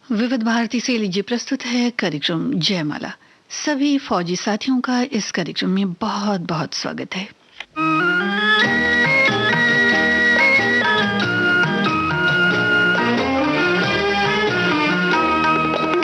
विविध भारती से लीजिए प्रस्तुत है कार्यक्रम जयमाला। सभी फौजी साथियों का इस कार्यक्रम में बहुत बहुत स्वागत है।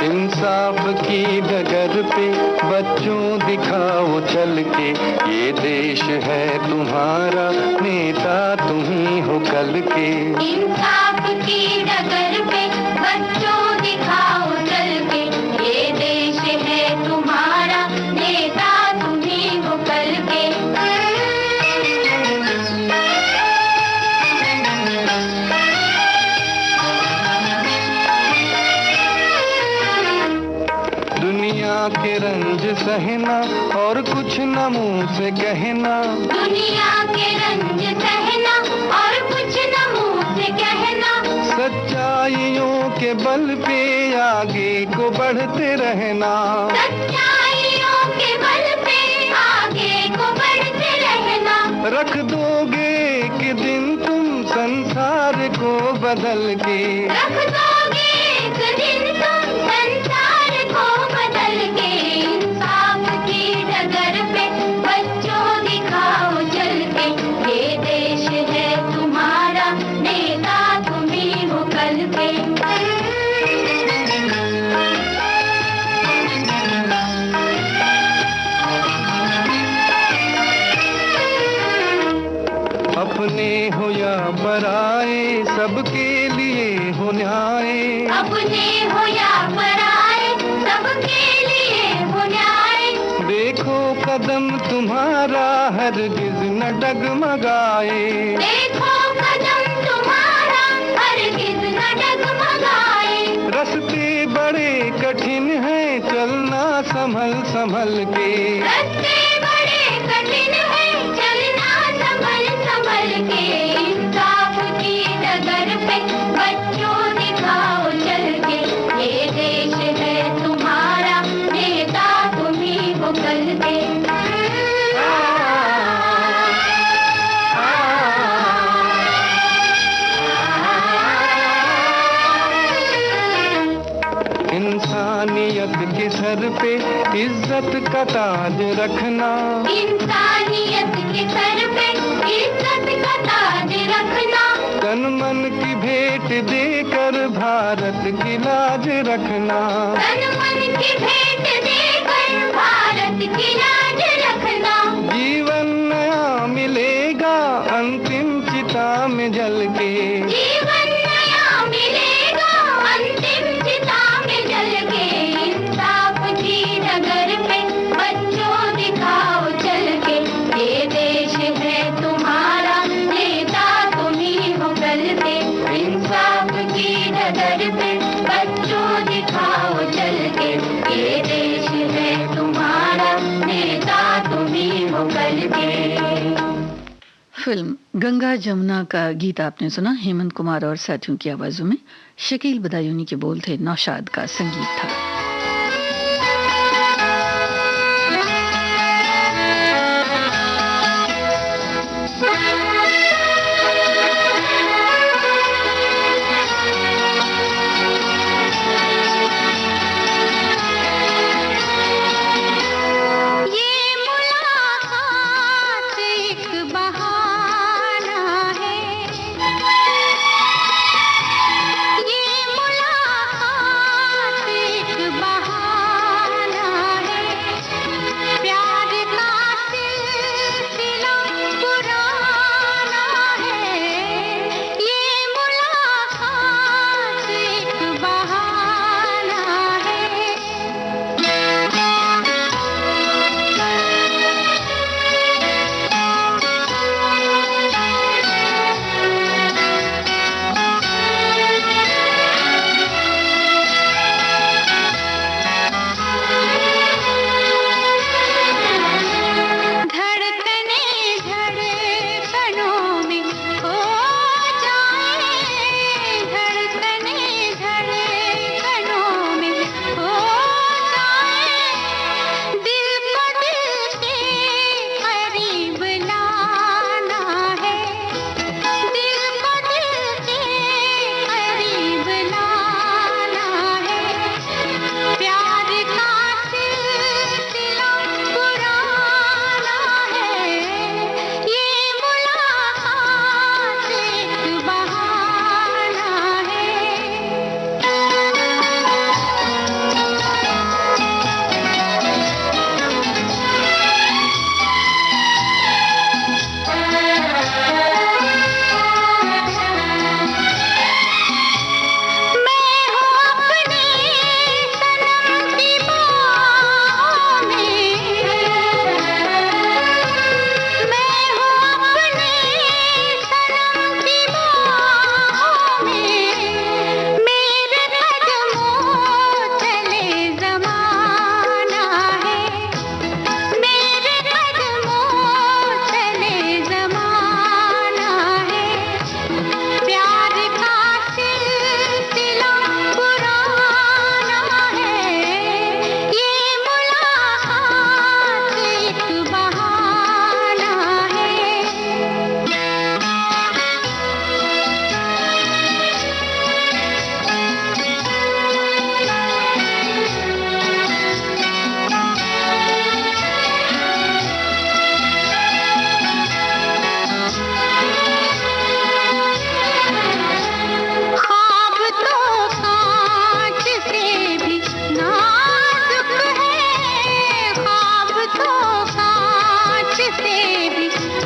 इंसाफ की डगर पे बच्चों दिखाओ चल के, ये देश है तुम्हारा, नेता तुम ही हो कल के। इंसाफ की डगर पे बच्चों दिखाओ चल के, ये देश है तुम्हारा, नेता तुम ही हो कल के। दुनिया के रंज सहना और कुछ न मुंह से कहना, दुनिया के रंज सहना और कुछ न मुंह से कहना, सच्चाइयों के बल पे आगे को बढ़ते रहना, सच्चाइयों के बल पे आगे को बढ़ते रहना। रख दोगे एक दिन तुम संसार को बदल के, रख दोगे एक दिन तुम संसार को बदल के। इंसाफ की डगर पे बच्चों दिखाओ चल के, ये देश है तुम्हारा, नेता तुम ही हो कल के। अपने हो या पराए सबके लिए हो न्याय, अपने हो या पराए सबके लिए हो न्याय। देखो कदम तुम्हारा हरगिज न डगमगाए, देखो कदम तुम्हारा हरगिज न डगमगाए। रास्ते बड़े कठिन हैं चलना संभल संभल के, रास्ते बड़े कठिन हैं चलना संभल संभल के। इंसाफ की डगर पे बच्चों दिखाओ चल के, ये देश है तुम्हारा, नेता तुम ही हो कल के। इंसानियत के सर पे इज्जत का ताज रखना, इंसानियत के सर पे इज्जत का ताज रखना, तन मन की भेंट देकर भारत की लाज रखना, तन मन की भेंट देकर भारत की लाज रखना। जीवन नया मिलेगा अंतिम चिता में जल के, जीवन नया मिलेगा अंतिम चिता में जल के। इंसाफ की डगर पे बच्चों दिखाओ चल के, ये देश है तुम्हारा, नेता तुम ही हो कल के। इंसाफ की डगर पे बच्चों दिखाओ चल के, ये देश है तुम्हारा, नेता तुम ही हो कल के। फिल्म गंगा जमुना का गीत आपने सुना, हेमंत कुमार और साथियों की आवाजों में। शकील बदायूनी के बोल थे, नौशाद का संगीत था। ये मुलाकात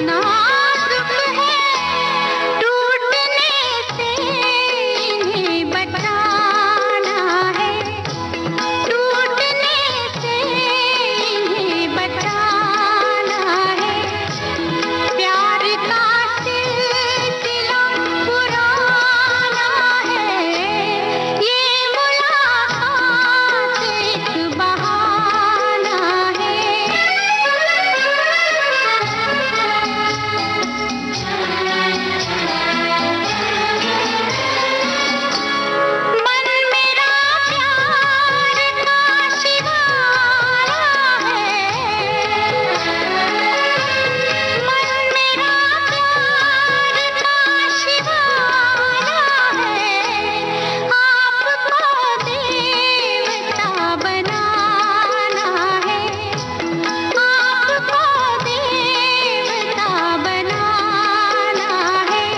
नाजुक है, टूटने से इन्हें बचाना है, टूटने से इन्हें बचाना है। प्यार का सिलसिला पुराना है, ये मुलाकात एक बहाना है। मन मेरा प्यार का शिवाला है, मन मेरा प्यार का शिवाला है। आपको देवता बनाना है, आपको देवता बनाना है।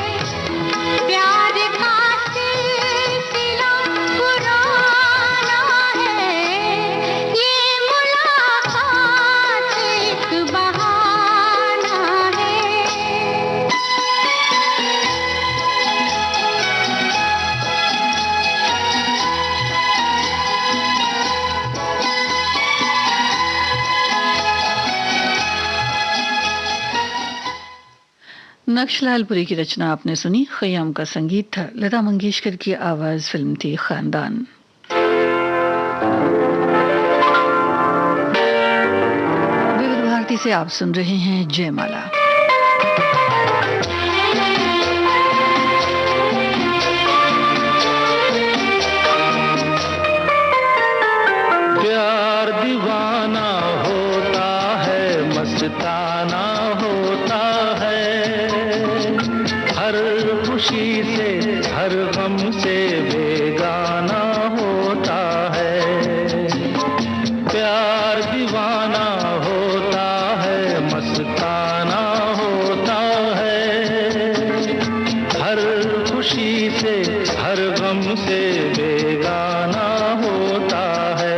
प्यार का सिलसिला पुराना है, ये मुलाकात एक बहाना है। नक्शलालपुरी की रचना आपने सुनी, खयाम का संगीत था, लता मंगेशकर की आवाज, फिल्म थी खानदान। विविध भारती से आप सुन रहे हैं जयमाला। प्यार दीवाना होता है, मस्ताना होता है, हर खुशी से हर गम से बेगाना होता है। प्यार दीवाना होता है, मस्ताना होता है, हर खुशी से हर गम से बेगाना होता है।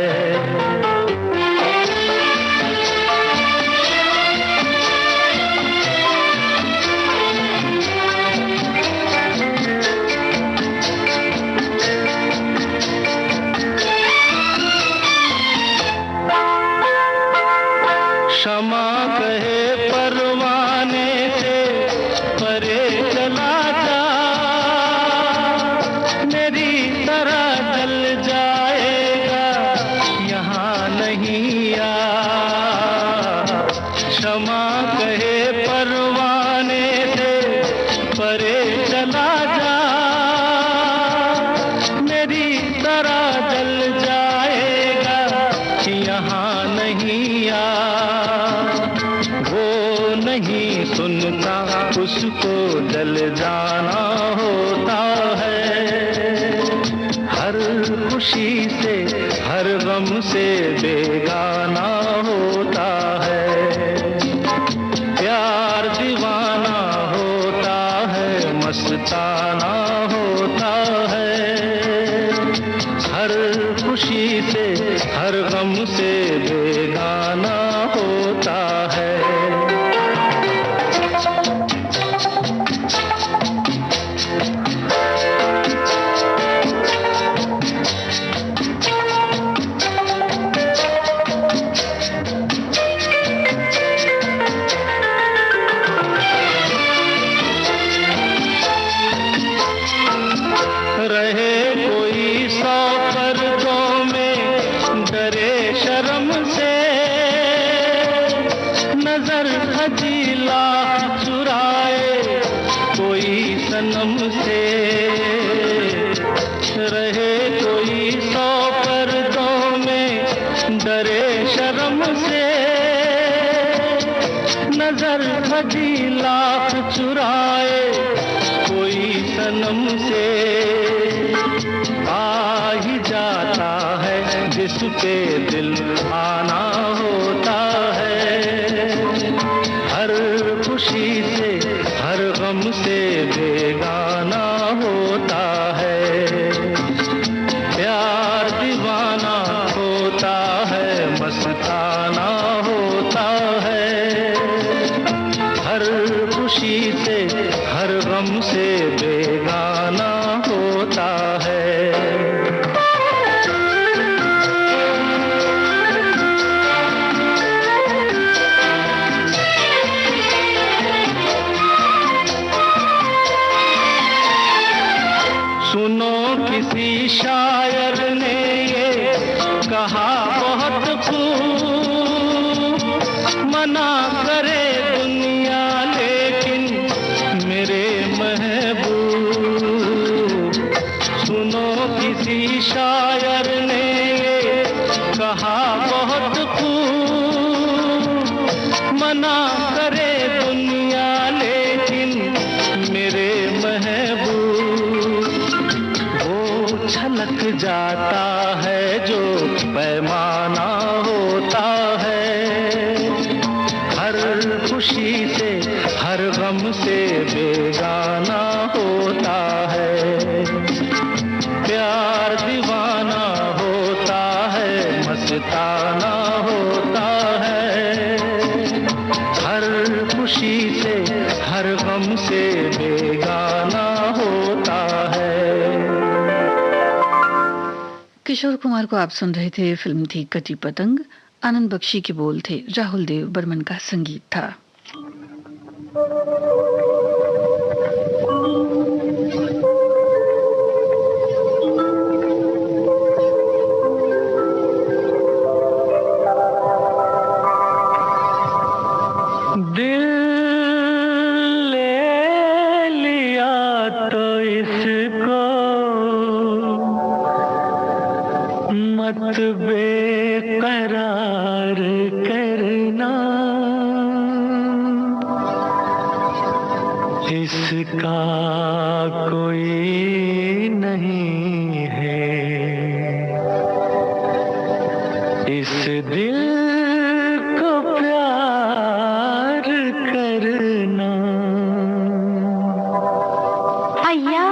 क्षमा कहे परवाने से परे चला जा, मेरी तरह जल जाएगा यहाँ नहीं आ। क्षमा कहे परवाने से परे चला जा, मेरी तरह जल जाएगा यहाँ नहीं आ। वो नहीं सुनता, उसको जल जाना होता है, हर खुशी से हर गम से बेगाना होता है। प्यार दीवाना होता है, मस्ताना होता है, हर खुशी से हर गम से बेगाना होता है। रहे कोई सौ पर्दों में, डरे शर्म से, नजर खजीला चुराए कोई सनम से। रहे कोई सौ पर्दों में, डरे शर्म से, नजर खजीला चुराए कोई सनम से। आ ही जाता है जिस पे दिल आना होता है, हर खुशी से हर गम से बेगाना होता है। प्यार दीवाना होता है, मस्ताना होता है, हर खुशी से हर गम से बेगाना होता है। सुनो किसी शायर ने ये कहा बहुत खूब, मना करे दुनिया लेकिन मेरे महबूब। सुनो किसी शायर ने ये कहा बहुत खूब, मना करे दुनिया लेकिन मेरे महबूब। छलक जाता है जो पैमाना होता है, हर खुशी से हर गम से बेगाना होता है। प्यार दीवाना होता है, मस्ताना होता है, हर खुशी से हर गम से बेगाना होता है। किशोर कुमार को आप सुन रहे थे। फिल्म थी कटी पतंग। आनंद बख्शी के बोल थे, राहुल देव बर्मन का संगीत था। दिल ले लिया तो इसको मत बेकरार करना, इसका कोई नहीं है इस दिल को प्यार करना। अय्या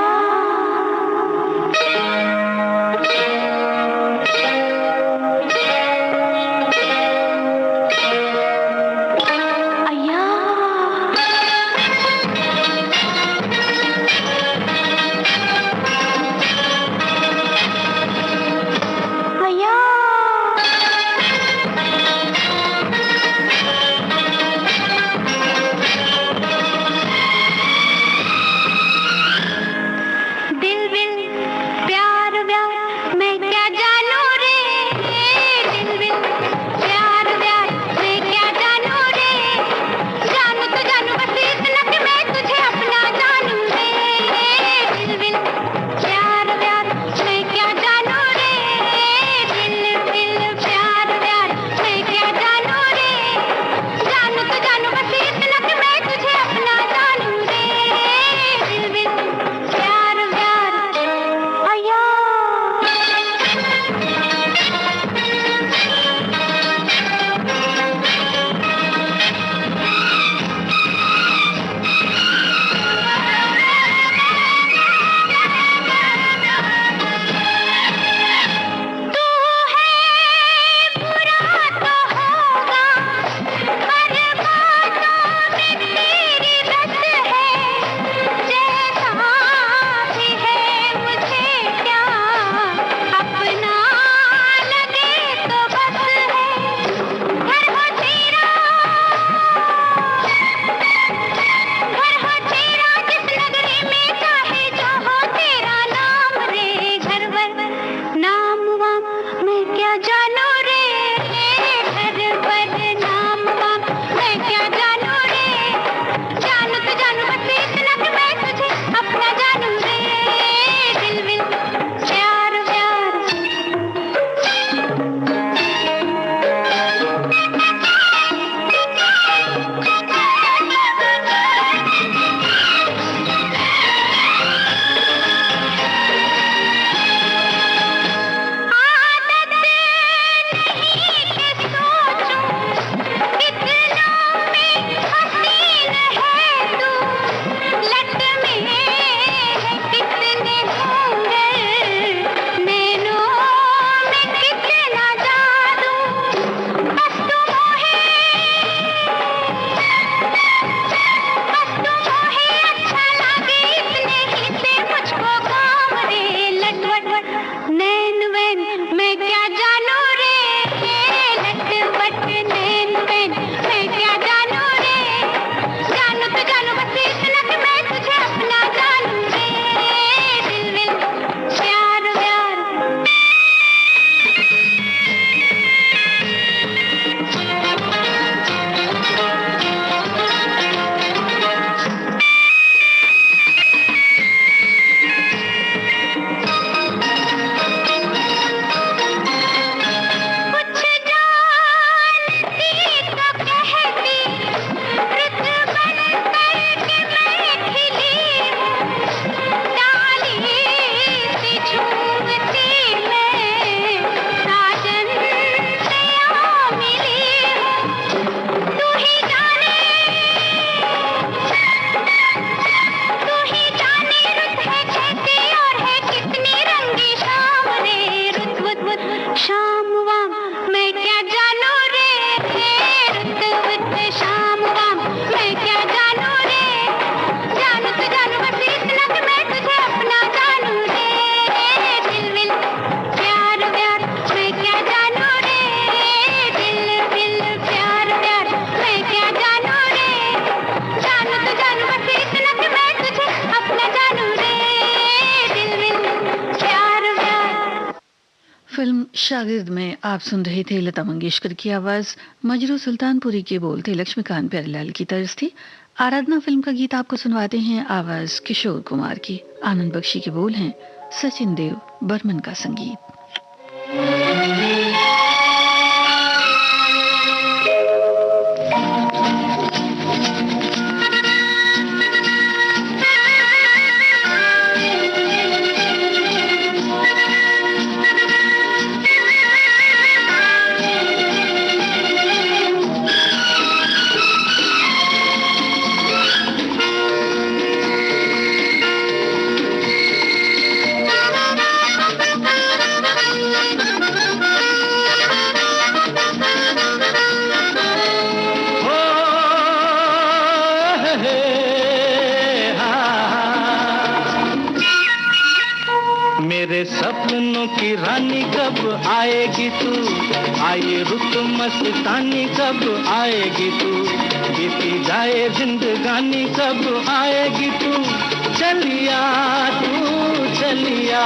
शागिर्द में आप सुन रहे थे लता मंगेशकर की आवाज, मजरू सुल्तानपुरी के बोल थे लक्ष्मीकांत प्यारेलाल की तर्ज थी। आराधना फिल्म का गीत आपको सुनवाते हैं, आवाज किशोर कुमार की, आनंद बख्शी के बोल हैं सचिन देव बर्मन का संगीत। सपनों की रानी कब आएगी तू, आए रुत मस्तानी कब आएगी तू, बीती जाए जिंदगानी कब आएगी तू, चलिया तू चलिया।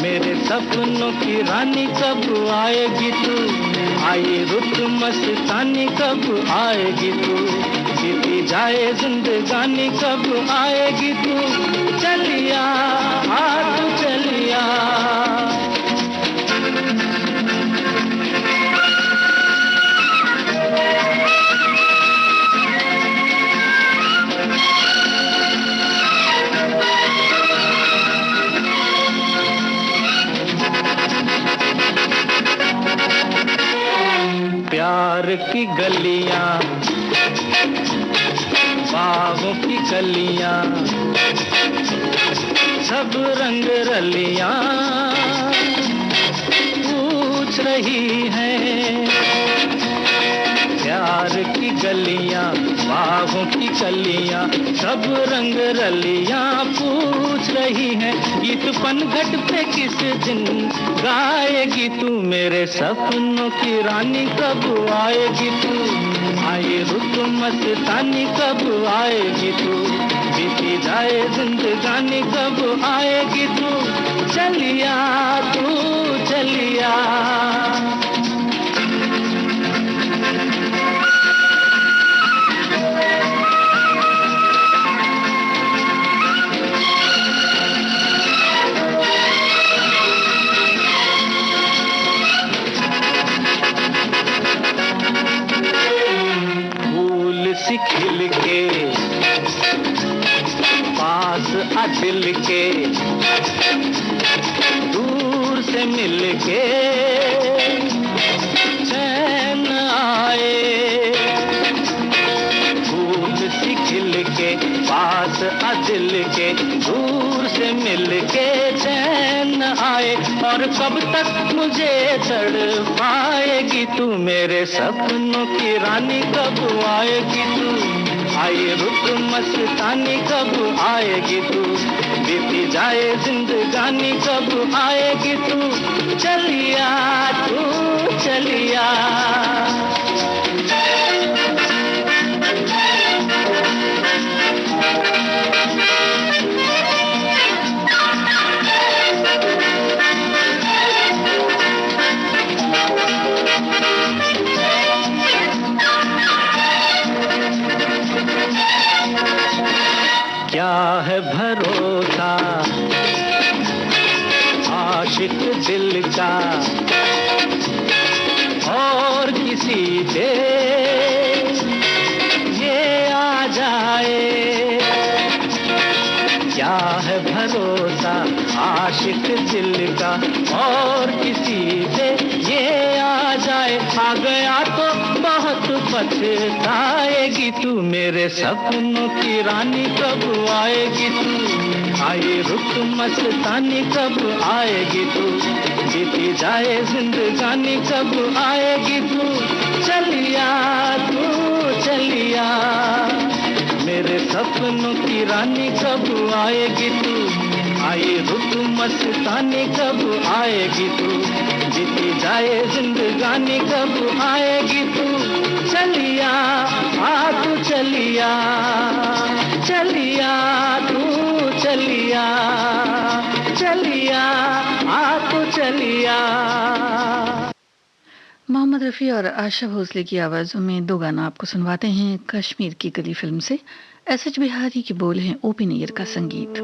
मेरे सपनों की रानी कब आएगी तू, आए रुत मस्तानी कब आएगी तू, बीती जाए जिंदगानी कब आएगी तू, चलिया तू चलिया। प्यार की गलियां, बागों की कलियां, सब रंग रलियां पूछ रही हैं। प्यार की गलियां, बागों की कलियां, सब रंग रलियां पूछ रही हैं। गीत पनघट पे किस दिन गाएगी तू, मेरे सपनों की रानी कब आएगी तू, आए रुत मस्तानी कब आएगी तू, बीती जाए जिंदगानी कब आएगी तू, चलिया तू चलिया। सी खिल के पास आ दिल के, दूर से मिल के चैन आए। फूल सी खिल के पास आ दिल के, दूर से मिल के चैन आए। और कब तक मुझे तड़पाएगी तू, मेरे सपनों की रानी कब आएगी तू, आए रुत मस्तानी कब आएगी तू, बीती जाए जिंदगानी कब आएगी तू, चलिया तू चलिया। क्या है भरोसा आशिक दिल का और किसी पे ये आ जाए। क्या है भरोसा आशिक दिल का और किसी पे ये आ जाए। आ गया तो बहुत पछताएगी तू, मेरे सपनों की रानी कब आएगी तू, आए रुत मस्तानी कब आएगी तू, बीती जाए जिंदगानी कब आएगी तू, चलिया तू चलिया। मेरे सपनों की रानी कब आएगी तू, आए रुत मस्तानी कब आएगी तू, बीती जाए जिंदगानी कब आएगी तू, चलिया तू चलिया। चलिया तू चलिया, चलिया तू चलिया। लिया। मोहम्मद रफ़ी और आशा भोसले की आवाज़ों में दो गाना आपको सुनवाते हैं कश्मीर की कली फिल्म से। एस.एच. बिहारी के बोल हैं, ओ.पी. नैयर का संगीत।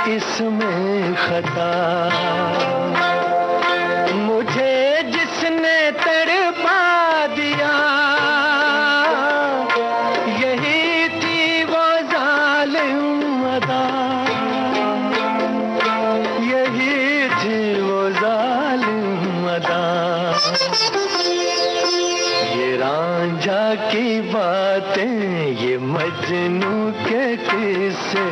इसमें खता मुझे जिसने तड़पा दिया, यही थी वो जालिम अदा, यही थी वो जालिम अदा। ये रांझा की बातें, ये मजनू के किस्से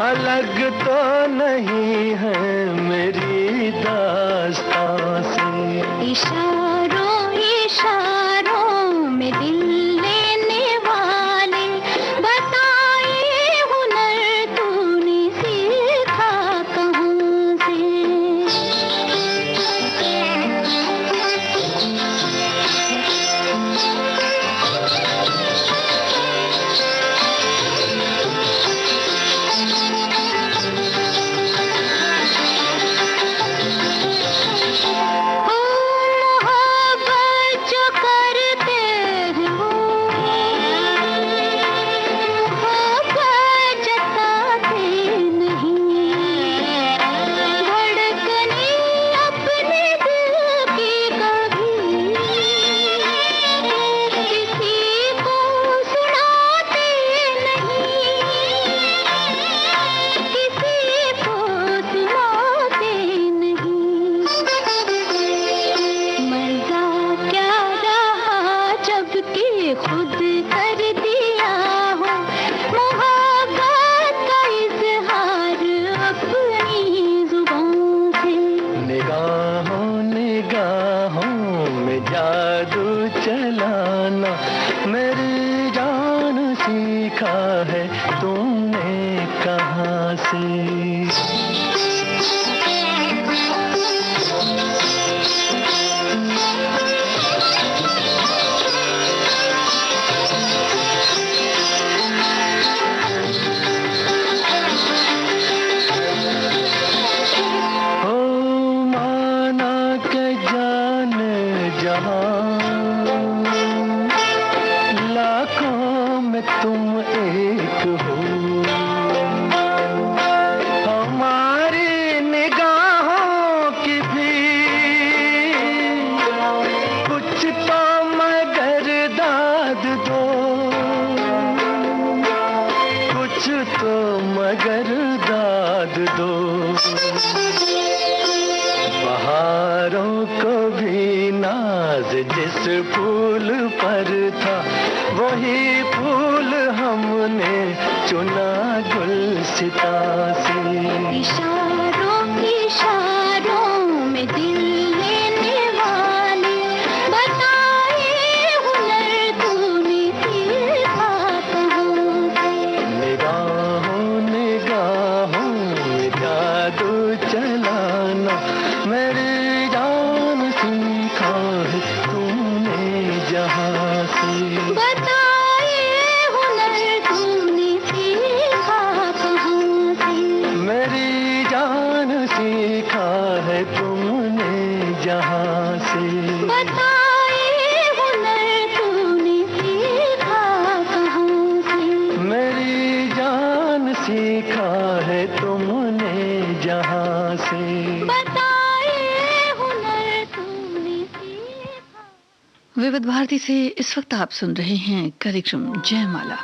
अलग तो नहीं है मेरी दास्तां से। इशारों इशारों में दिल लेने वाले बताए हुनर तूने सीखा कहाँ से। जिस फूल पर था वही फूल हमने चुना गुलसिता से। इशारों इशारों में दिल लेने वाले बताए हुनर तूने सीखा कहाँ से। निगाहों निगाहों में जादू चलाना मेरी जान सीखा है तुमने जहाँ से। बताए हुनर तूने सीखा कहाँ से। मेरी जान सीखा है तुमने जहाँ से। बताए हुनर तूने सीखा कहाँ से। मेरी जान सीखा विविध भारती से इस वक्त आप सुन रहे हैं कार्यक्रम जयमाला।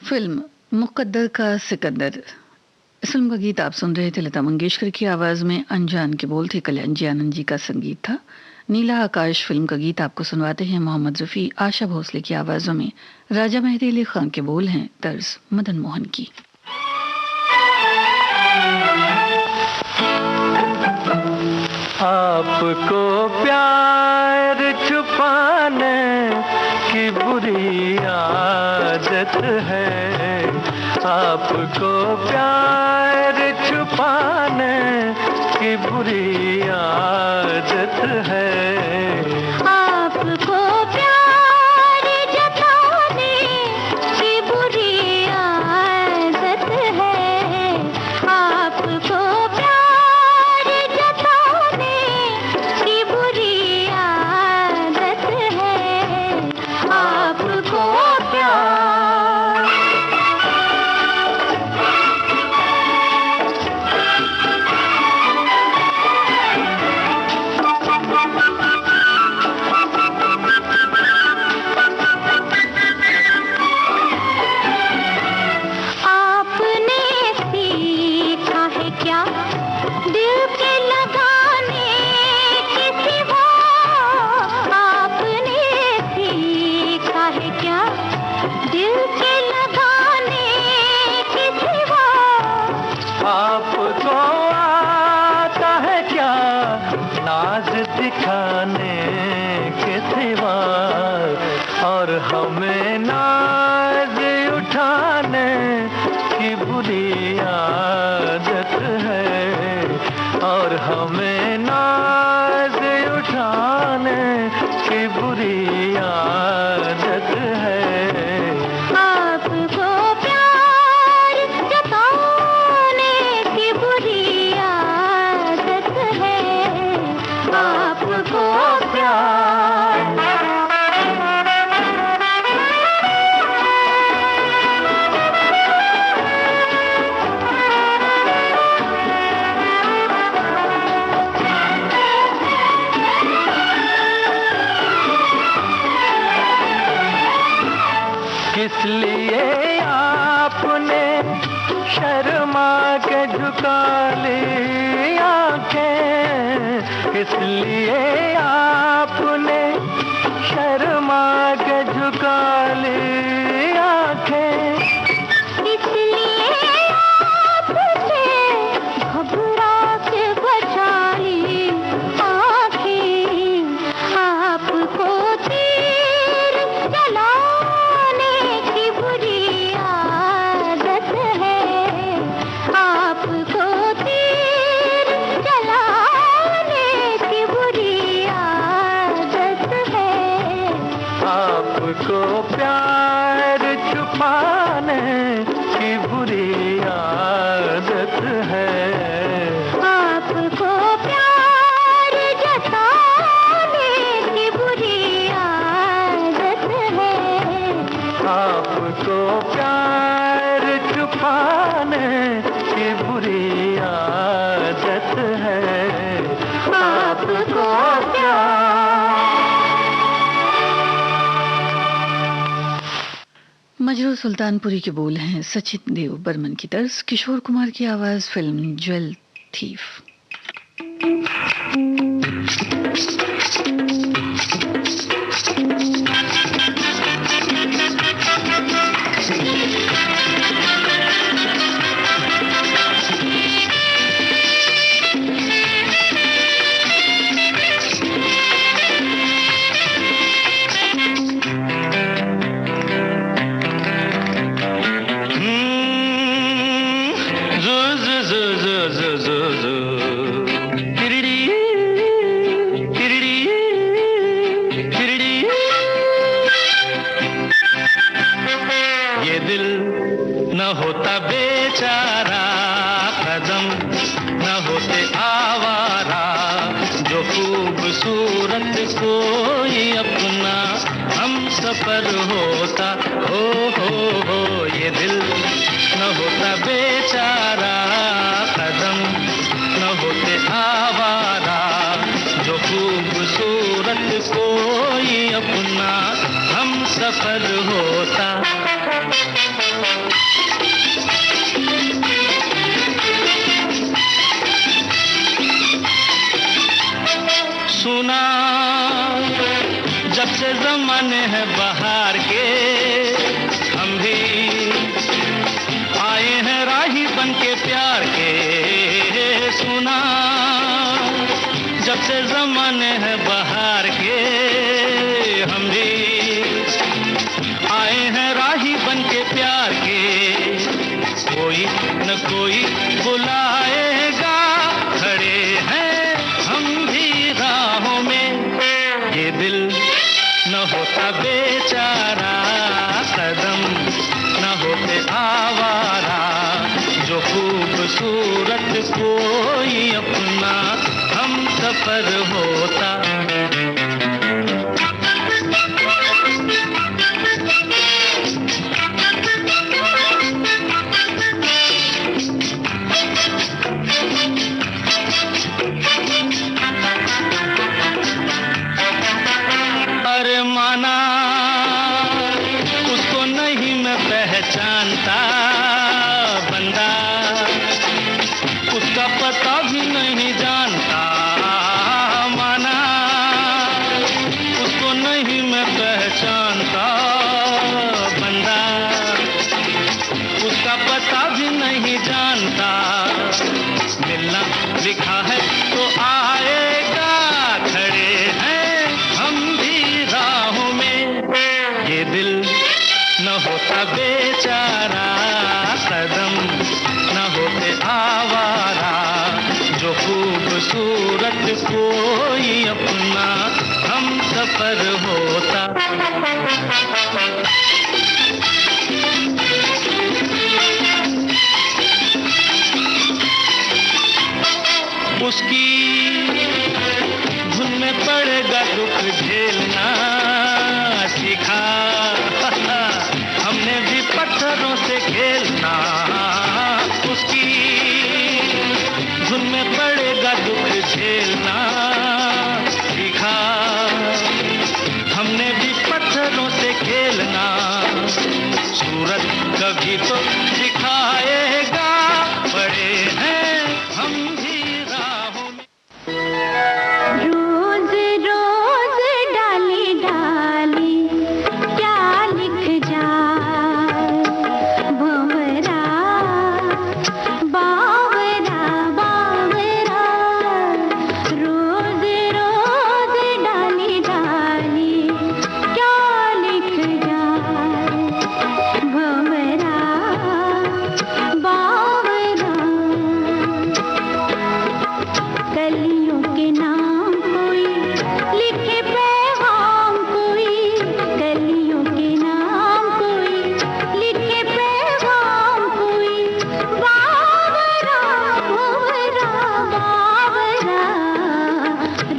फिल्म मुकद्दर का सिकंदर, इस फिल्म का गीत आप सुन रहे थे लता मंगेशकर की आवाज में। अनजान के बोल थे, कल्याण जी आनंद जी का संगीत था। नीला आकाश फिल्म का गीत आपको सुनवाते हैं मोहम्मद रफी, आशा भोसले की आवाजों में। राजा मेहदी अली खान के बोल हैं, तर्ज मदन मोहन की। आपको प्यार छुपाने की बुरी आदत है, आपको प्यार छुपाने की बुरी आदत है। आपको प्यार जताने की बुरी आदत है, आपको प्यार दिखाने के सिवा और हमें नाज उठाने की बुरी आदत है, और हमें नाज उठाने की बुरी आदत है। आपको प्यार जताने की बुरी आदत है, आपको किस लिए आपने शर्मा के झुका ली आंखें, किस लिए आपने शर्मा के झुका ली आंखें, इसलिए आपसे घबरा के बचा ली आँखें, आपको तीर चलाने की बुरी आदत है, आपको तीर चलाने की बुरी आदत है, आपको प्यार छुपाने की बुरी आदत है, आपको प्यार जताने की बुरी आदत है, आपको प्यार छुपाने की बुरी आदत है, आपको मजरू सुल्तानपुरी के बोल हैं सचिन देव बर्मन की तर्ज, किशोर कुमार की आवाज, फिल्म ज्वेल थीफ। ये दिल न होता बेचारा, कदम न होते आवारा, जो खूबसूरत कोई अपना हम सफर होता। हो ये दिल न होता बेचारा, कदम न होते आवारा, जो खूबसूरत कोई अपना हम सफर होता। सुना जब से ज़माने हैं बहार के, हम भी आए हैं राही बन के प्यार के। सुना जब से ज़माने हैं बहार के, हम भी आए हैं राही बन के प्यार के। कोई न कोई बुलाएगा, खड़े हैं हम भी राहों में। ये दिल न होता बेचारा, कदम न होते आवारा, जो खूबसूरत कोई अपना हम सफर होता। अरे माना उसको नहीं मैं पहचानता, बंदा उसका पता भी नहीं जानता। माना उसको नहीं मैं पहचानता, बंदा उसका पता भी नहीं जानता। मिलना लिखा है तो आएगा, खड़े सूरत कोई अपना हम सफर होता। उसकी धुन में पड़ेगा दुख झेलना सीखा, हमने भी पत्थरों से खेलना। उसकी धुन में पड़ेगा दुख झेलना सीखा, हमने भी पत्थरों से खेलना। सूरत कभी तो दिखाएगा, बड़े हैं हम भी राहों में। रोज रोज डाली डाली क्या लिख जाए, भंवरा बावरा बावरा। रोज रोज डाली डाली क्या लिख जाए, भंवरा बावरा। कलियों के नाम कोई लिखे पैगाम कोई, कलियों के नाम कोई लिखे पैगाम कोई। बावरा भंवरा बावरा,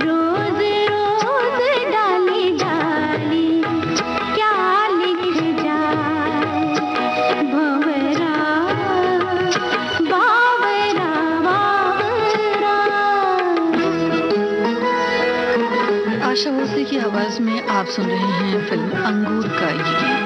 रोज रोज डाली डाली क्या लिख जाए, भंवरा बावरा बावरा। आशा भोसले की आवाज में आप सुन रहे हैं फिल्म अंगूर का ये गीत।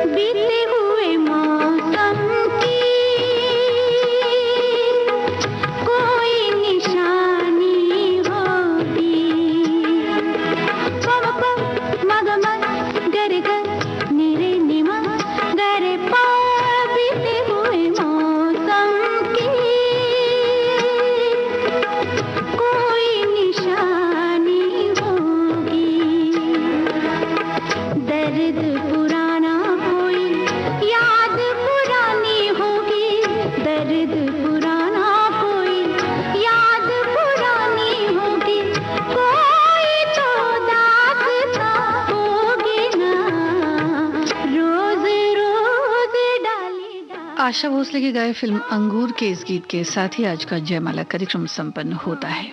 बीते हुए मौसम की कोई निशानी होगी। पम पम मग मग गर गर निरे निमा गर पा। बीते हुए मौसम की कोई निशानी होगी। दर्द पुराना कोई याद पुरानी होगी, दर्द पुराना कोई याद पुरानी होगी। कोई तो दास्तां होगी ना, रोज रोज डाली डाली। आशा भोसले की गाए फिल्म अंगूर के इस गीत के साथ ही आज का जयमाला कार्यक्रम संपन्न होता है।